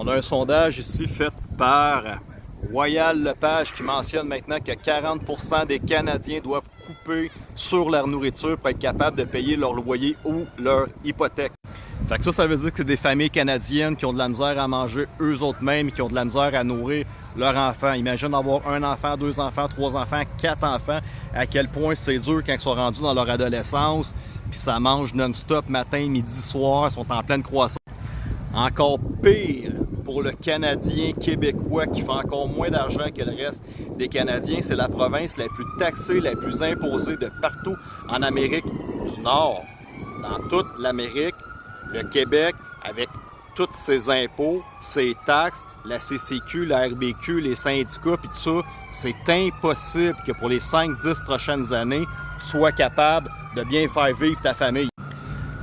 On a un sondage ici fait par Royal Lepage qui mentionne maintenant que 40% des Canadiens doivent couper sur leur nourriture pour être capables de payer leur loyer ou leur hypothèque. Fait que ça veut dire que c'est des familles canadiennes qui ont de la misère à manger eux autres mêmes, qui ont de la misère à nourrir leurs enfants. Imagine avoir un enfant, deux enfants, trois enfants, quatre enfants, à quel point c'est dur quand ils sont rendus dans leur adolescence, puis ça mange non-stop matin, midi, soir, ils sont en pleine croissance. Encore pire pour le Canadien québécois qui fait encore moins d'argent que le reste des Canadiens, c'est la province la plus taxée, la plus imposée de partout en Amérique du Nord. Dans toute l'Amérique, le Québec, avec tous ses impôts, ses taxes, la CCQ, la RBQ, les syndicats, puis tout ça, c'est impossible que pour les 5-10 prochaines années, tu sois capable de bien faire vivre ta famille.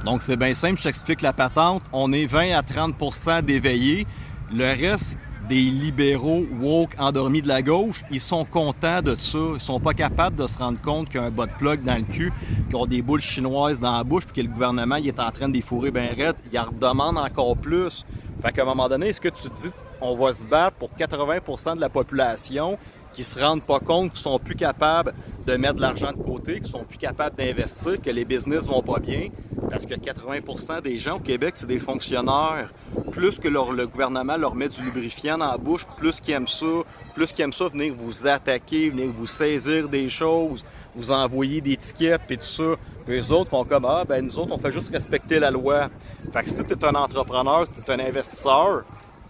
Donc c'est bien simple, je t'explique la patente. On est 20 à 30% d'éveillés. Le reste des libéraux woke endormis de la gauche, ils sont contents de ça. Ils sont pas capables de se rendre compte qu'il y a un bas de plug dans le cul, qu'ils ont des boules chinoises dans la bouche, puis que le gouvernement il est en train de les fourrer bien raide. Ils en demandent encore plus. Fait qu'à un moment donné, est-ce que tu te dis on va se battre pour 80% de la population qui se rendent pas compte qu'ils sont plus capables de mettre de l'argent de côté, qu'ils sont plus capables d'investir, que les business vont pas bien? Parce que 80% des gens au Québec, c'est des fonctionnaires. Plus que le gouvernement leur met du lubrifiant dans la bouche, plus qu'ils aiment ça, venir vous attaquer, venir vous saisir des choses, vous envoyer des tickets et tout ça. Puis eux autres font comme, ah ben nous autres, on fait juste respecter la loi. Fait que si tu es un entrepreneur, si tu es un investisseur,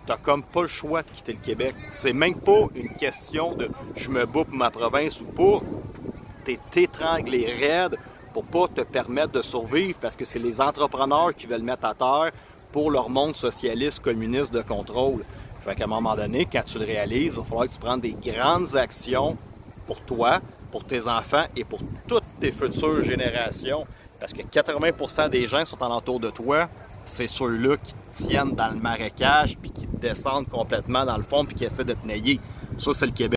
t'as comme pas le choix de quitter le Québec. C'est même pas une question de je me bats pour ma province ou pas. T'es étranglé raide pour pas te permettre de survivre parce que c'est les entrepreneurs qui veulent mettre à terre pour leur monde socialiste, communiste de contrôle. Fait qu'à un moment donné, quand tu le réalises, il va falloir que tu prennes des grandes actions pour toi, pour tes enfants et pour toutes tes futures générations. Parce que 80% des gens qui sont alentour de toi, c'est ceux-là qui te tiennent dans le marécage puis qui te descendent complètement dans le fond puis qui essaient de te nailler. Ça, c'est le Québec.